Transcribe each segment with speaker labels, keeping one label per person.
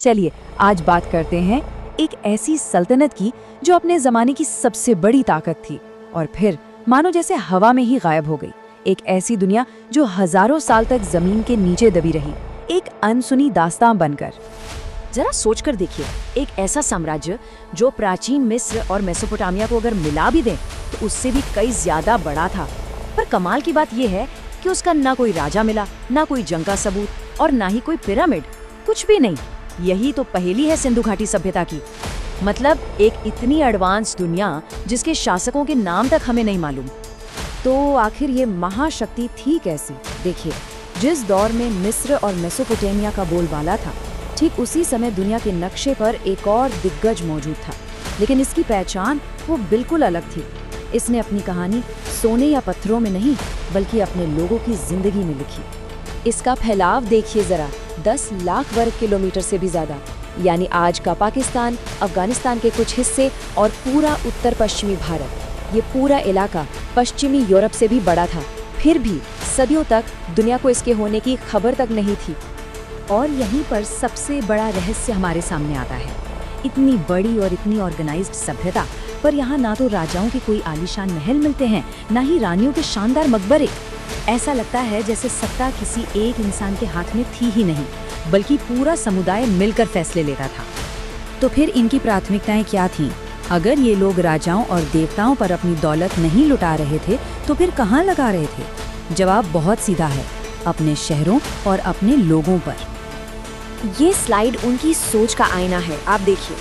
Speaker 1: चलिए आज बात करते हैं एक ऐसी सल्तनत की जो अपने जमाने की सबसे बड़ी ताकत थी और फिर मानो जैसे हवा में ही गायब हो गई। एक ऐसी दुनिया जो हजारों साल तक जमीन के नीचे दबी रही, एक अनसुनी दास्तां बनकर।
Speaker 2: जरा सोचकर देखिए, एक ऐसा साम्राज्य जो प्राचीन मिस्र और मेसोपोटामिया को अगर मिला भी दें तो उससे भी कई ज्यादा बड़ा था। पर कमाल की बात यह है कि उसका ना कोई राजा मिला, ना कोई जंग का सबूत और ना ही कोई पिरामिड, कुछ भी नहीं। यही तो पहेली है सिंधु घाटी सभ्यता की। मतलब एक इतनी एडवांस दुनिया जिसके शासकों के नाम तक हमें नहीं मालूम।
Speaker 1: तो आखिर ये महाशक्ति थी कैसी? देखिए, जिस दौर में मिस्र और मेसोपोटामिया का बोलबाला था, ठीक उसी समय दुनिया के नक्शे पर एक और दिग्गज मौजूद था, लेकिन इसकी पहचान वो बिल्कुल अलग थी। इसने अपनी कहानी सोने या पत्थरों में नहीं बल्कि अपने लोगों की जिंदगी में लिखी। इसका फैलाव देखिए जरा, 10 लाख वर्ग किलोमीटर से भी ज्यादा, यानी आज का पाकिस्तान, अफगानिस्तान के कुछ हिस्से और पूरा उत्तर पश्चिमी भारत। ये पूरा इलाका पश्चिमी यूरोप से भी बड़ा था, फिर भी सदियों तक दुनिया को इसके होने की खबर तक नहीं थी। और यहीं पर सबसे बड़ा रहस्य हमारे सामने आता है। इतनी बड़ी और इतनी ऑर्गेनाइज्ड सभ्यता, पर यहाँ ना तो राजाओं के कोई आलीशान महल मिलते हैं, ना ही रानियों के शानदार मकबरे। ऐसा लगता है जैसे सत्ता किसी एक इंसान के हाथ में थी ही नहीं, बल्कि पूरा समुदाय मिलकर फैसले लेता था। तो फिर इनकी प्राथमिकताएं क्या थीं? अगर ये लोग राजाओं और देवताओं पर अपनी दौलत नहीं लुटा रहे थे, तो फिर कहाँ लगा रहे थे? जवाब बहुत सीधा है, अपने शहरों और अपने लोगों पर।
Speaker 2: ये स्लाइड उनकी सोच का आईना है। आप देखिए,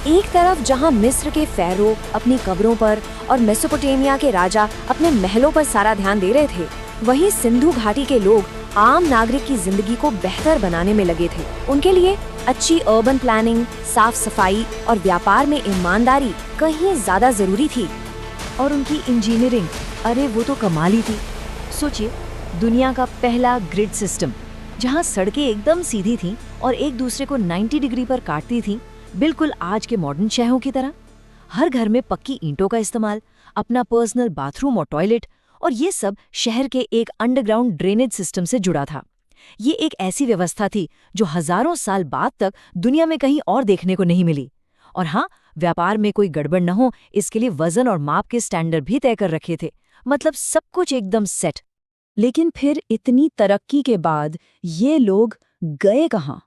Speaker 2: एक तरफ जहां मिस्र के फेरो अपनी कब्रों पर और मेसोपोटामिया के राजा अपने महलों पर सारा ध्यान दे रहे थे, वहीं सिंधु घाटी के लोग आम नागरिक की जिंदगी को बेहतर बनाने में लगे थे। उनके लिए अच्छी अर्बन प्लानिंग, साफ सफाई और व्यापार में ईमानदारी कहीं ज्यादा जरूरी थी।
Speaker 1: और उनकी इंजीनियरिंग, अरे वो तो कमाली थी। सोचिए, दुनिया का पहला ग्रिड सिस्टम, जहां सड़कें एकदम सीधी थीं और एक दूसरे को 90 डिग्री पर काटती थीं, बिल्कुल आज के मॉडर्न शहरों की तरह। हर घर में पक्की ईंटों का इस्तेमाल, अपना पर्सनल बाथरूम और टॉयलेट, और ये सब शहर के एक अंडरग्राउंड ड्रेनेज सिस्टम से जुड़ा था। ये एक ऐसी व्यवस्था थी जो हजारों साल बाद तक दुनिया में कहीं और देखने को नहीं मिली। और हाँ, व्यापार में कोई गड़बड़ न हो, इसके लिए वजन और माप के स्टैंडर्ड भी तय कर रखे थे। मतलब सब कुछ एकदम सेट। लेकिन फिर इतनी तरक्की के बाद ये लोग गए कहाँ?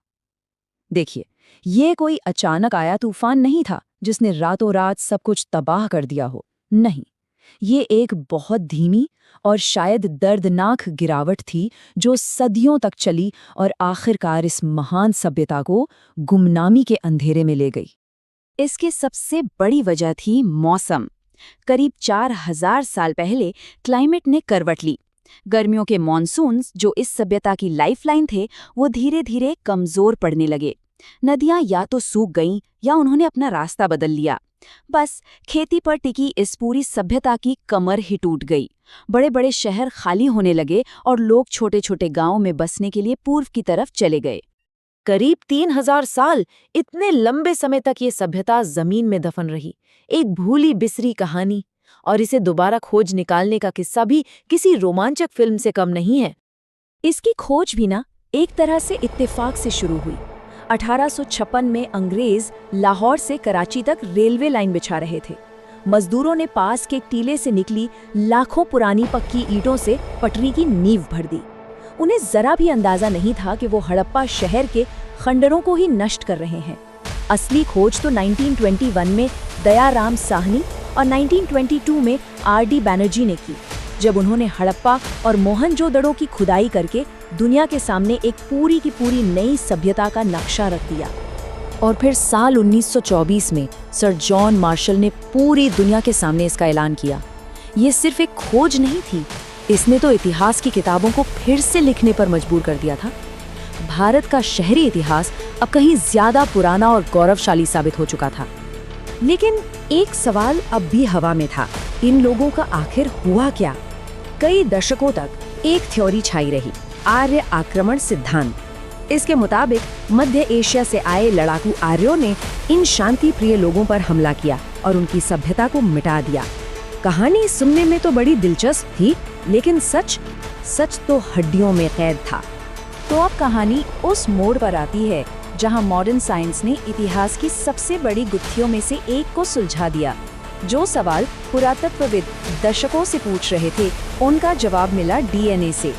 Speaker 1: देखिए, ये कोई अचानक आया तूफान नहीं था जिसने रातों रात सब कुछ तबाह कर दिया हो। नहीं, ये एक बहुत धीमी और शायद दर्दनाक गिरावट थी जो सदियों तक चली और आखिरकार इस महान सभ्यता को गुमनामी के अंधेरे में ले गई। इसकी सबसे बड़ी वजह थी मौसम। करीब 4000 साल पहले क्लाइमेट ने करवट ली। गर्मियों के मॉनसून्स, जो इस सभ्यता की लाइफलाइन थे, वो धीरे धीरे कमजोर पड़ने लगे। नदियां या तो सूख गईं या उन्होंने अपना रास्ता बदल लिया। बस खेती पर टिकी इस पूरी सभ्यता की कमर ही टूट गई। बड़े बड़े शहर खाली होने लगे और लोग छोटे छोटे गांवों में बसने के लिए पूर्व की तरफ चले गए। करीब 3000 साल, इतने लंबे समय तक ये सभ्यता जमीन में दफन रही। एक भूली बिसरी कहानी, और इसे दोबारा खोज निकालने का किस्सा भी किसी रोमांचक फिल्म से कम नहीं है। इसकी खोज भी ना एक तरह से इत्तेफाक से शुरू हुई। 1856 में अंग्रेज लाहौर से कराची तक रेलवे लाइन बिछा रहे थे। मजदूरों ने पास के टीले से निकली लाखों पुरानी पक्की ईंटों से पटरी की नींव भर दी। उन्हें जरा भी अंदाजा नहीं था कि वो हड़प्पा शहर के खंडरों को ही नष्ट कर रहे हैं। असली खोज तो 1921 में दयाराम साहनी और 1922 में आर.डी. बैनर्जी ने की, जब उन्होंने हड़प्पा और मोहनजोदड़ो की खुदाई करके दुनिया के सामने एक पूरी की पूरी नई सभ्यता का नक्शा रख दिया। और फिर साल 1924 में सर जॉन मार्शल ने पूरी दुनिया के सामने इसका ऐलान किया। ये सिर्फ एक खोज नहीं थी, इसने तो इतिहास की किताबों को फिर से लिखने पर मजबूर कर दिया था। भारत का शहरी इतिहास अब कहीं ज्यादा पुराना और गौरवशाली साबित हो चुका था। लेकिन एक सवाल अब भी हवा में था, इन लोगों का आखिर हुआ क्या? कई दशकों तक एक थ्योरी छाई रही, आर्य आक्रमण सिद्धांत। इसके मुताबिक मध्य एशिया से आए लड़ाकू आर्यों ने इन शांति प्रिय लोगों पर हमला किया और उनकी सभ्यता को मिटा दिया। कहानी सुनने में तो बड़ी दिलचस्प थी, लेकिन सच तो हड्डियों में कैद था। तो अब कहानी उस मोड़ पर आती है
Speaker 2: जहां मॉडर्न साइंस ने इतिहास की सबसे बड़ी गुत्थियों में से एक को सुलझा दिया। जो सवाल पुरातत्वविद दशकों से पूछ रहे थे, उनका जवाब मिला डीएनए से।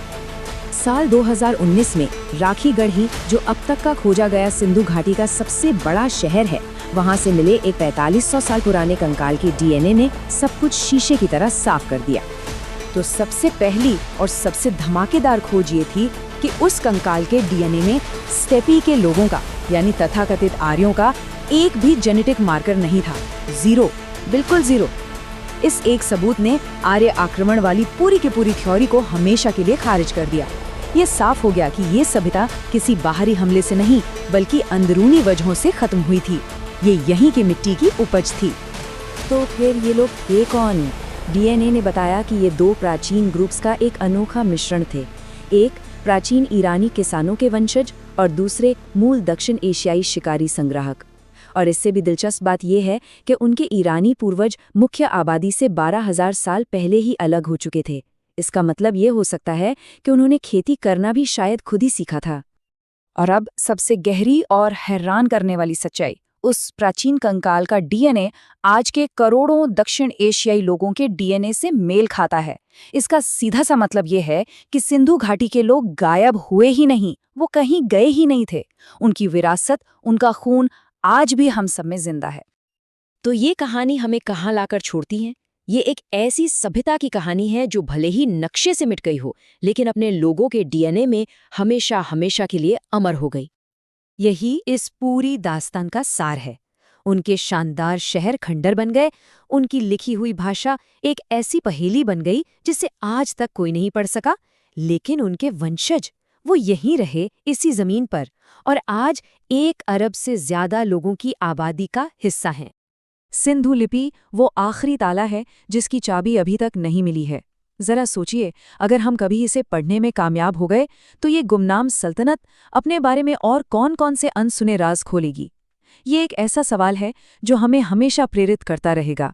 Speaker 2: साल 2019 में राखीगढ़ ही, जो अब तक का खोजा गया सिंधु घाटी का सबसे बड़ा शहर है, वहां से मिले एक 4500 साल पुराने कंकाल के डीएनए ने सब कुछ शीशे की तरह साफ कर दिया। तो सबसे पहली और सबसे धमाकेदार खोज ये थी कि उस कंकाल के डीएनए में स्टेपी के लोगों का, यानी तथाकथित आर्यों का, एक भी जेनेटिक मार्कर नहीं था। जीरो, बिल्कुल जीरो। इस एक सबूत ने आर्य आक्रमण वाली पूरी की पूरी थ्योरी को हमेशा के लिए खारिज कर दिया। ये साफ हो गया कि ये सभ्यता किसी बाहरी हमले से नहीं, बल्कि अंदरूनी वजहों से खत्म हुई थी। ये यहीं की मिट्टी की उपज थी। तो फिर ये लोग थे कौन? डीएनए ने बताया कि ये दो प्राचीन ग्रुप्स का एक अनोखा मिश्रण थे। एक प्राचीन ईरानी किसानों के वंशज और दूसरे मूल दक्षिण एशियाई शिकारी संग्राहक। और इससे भी दिलचस्प बात यह है कि उनके ईरानी पूर्वज मुख्य आबादी से 12,000 साल पहले ही अलग हो चुके थे। इसका मतलब ये हो सकता है कि उन्होंने खेती करना भी शायद खुद ही सीखा था। और अब सबसे गहरी और हैरान करने वाली सच्चाई, उस प्राचीन कंकाल का डीएनए आज के करोड़ों दक्षिण एशियाई लोगों के डीएनए से मेल खाता है। इसका सीधा सा मतलब ये है कि सिंधु घाटी के लोग गायब हुए ही नहीं, वो कहीं गए ही नहीं थे। उनकी विरासत, उनका खून आज भी हम सब में जिंदा है।
Speaker 1: तो ये कहानी हमें कहाँ लाकर छोड़ती है? ये एक ऐसी सभ्यता की कहानी है जो भले ही नक्शे से मिट गई हो, लेकिन अपने लोगों के डीएनए में हमेशा हमेशा के लिए अमर हो गई। यही इस पूरी दास्तान का सार है। उनके शानदार शहर खंडर बन गए, उनकी लिखी हुई भाषा एक ऐसी पहेली बन गई जिसे आज तक कोई नहीं पढ़ सका, लेकिन उनके वंशज वो यहीं रहे इसी जमीन पर, और आज 1 अरब से ज्यादा लोगों की आबादी का हिस्सा हैं। सिंधु लिपि वो आखिरी ताला है जिसकी चाबी अभी तक नहीं मिली है। जरा सोचिए, अगर हम कभी इसे पढ़ने में कामयाब हो गए तो ये गुमनाम सल्तनत अपने बारे में और कौन-कौन से अनसुने राज खोलेगी। ये एक ऐसा सवाल है जो हमें हमेशा प्रेरित करता रहेगा।